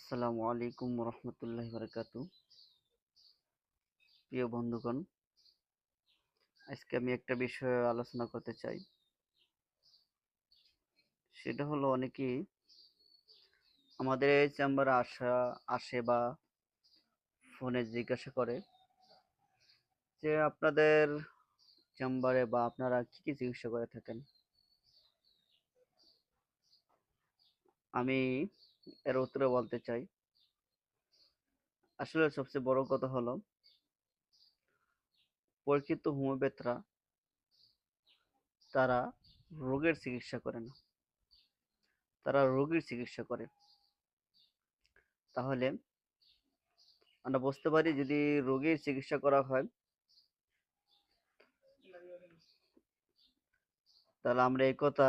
আসসালামু আলাইকুম রহমতুল্লাহি বারাকাতু। প্রিয় বন্ধুগণ, আজকে আমি একটা বিষয়ে আলোচনা করতে চাই। সেটা হলো অনেকেই আমাদের এই চেম্বারে আসে বা ফোনে জিজ্ঞাসা করে যে আপনাদের চেম্বারে বা আপনারা কি চিকিৎসা করে থাকেন। আমি এর উত্তরে বলতে চাই, আসলে সবচেয়ে বড় কথা হলো প্রকৃত হোমিওপ্যাথরা তারা রোগের চিকিৎসা করে না, তারা রোগীর চিকিৎসা করে। তাহলে আমরা বুঝতে পারি, যদি রোগীর চিকিৎসা করা হয় তাহলে আমরা এই কথা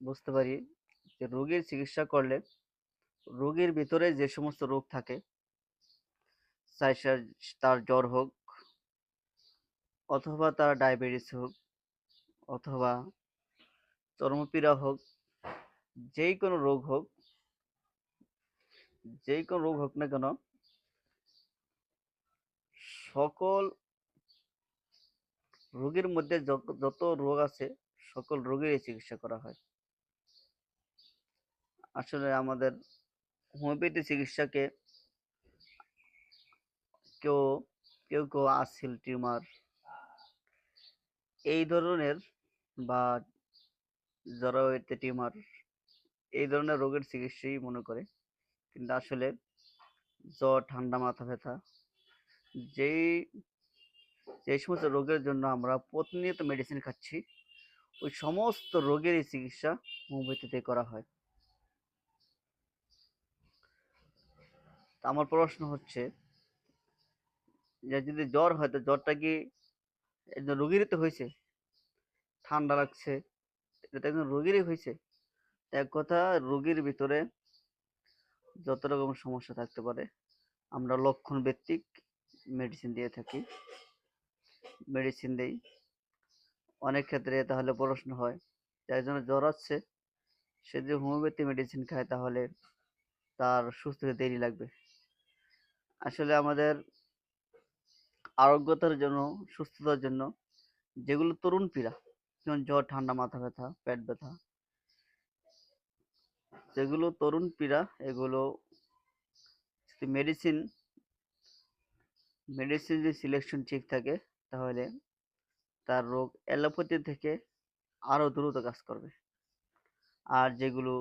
বুঝতে পারি যে রোগীর চিকিৎসা করলে রোগীর ভিতরে যে সমস্ত রোগ থাকে, চাই তার জ্বর হোক, অথবা তার ডায়াবেটিস হোক, অথবা চর্মপীড়া হোক, যেই কোনো রোগ হোক, যেই কোনো রোগ হোক না কেন, সকল রোগের মধ্যে যত রোগ আছে সকল রোগেরই চিকিৎসা করা হয়। আসলে আমাদের হোমিওপ্যাথি চিকিৎসাকে কেউ কেউ কেউ আসিল টিউমার এই ধরনের, বা জরায়ুতে টিউমার এই ধরনের রোগের চিকিৎসাই মনে করে। কিন্তু আসলে জ্বর, ঠান্ডা, মাথা ব্যথা, যেই যেই সমস্ত রোগের জন্য আমরা প্রতিনিয়ত মেডিসিন খাচ্ছি, ওই সমস্ত রোগেরই চিকিৎসা হোমিওপ্যাথিতে করা হয়। তা আমার প্রশ্ন হচ্ছে যে যদি জ্বর হয়, তো জ্বরটা কি একজন রোগীরই তো হয়েছে? ঠান্ডা লাগছে, এটা তো একজন রোগীরই হয়েছে। এক কথা, রোগীর ভিতরে যত রকম সমস্যা থাকতে পারে আমরা লক্ষণ ভিত্তিক মেডিসিন দিয়ে থাকি, মেডিসিন দেই। অনেক ক্ষেত্রে তাহলে প্রশ্ন হয় যে একজনের জ্বর আছে, সে যদি হোমিওপ্যাথি মেডিসিন খায় তাহলে তার সুস্থ হতে দেরি লাগবে। আসলে আমাদের আরোগ্যতার জন্য, সুস্থতার জন্য যেগুলো তরুণ পীড়া, যেমন জ্বর, ঠান্ডা, মাথা ব্যথা, পেট ব্যথা, যেগুলো তরুণ পীড়া, এগুলো যদি মেডিসিন যদি সিলেকশন ঠিক থাকে তাহলে তার রোগ অ্যালোপ্যাথি থেকে আরো দ্রুত কাজ করবে। আর যেগুলো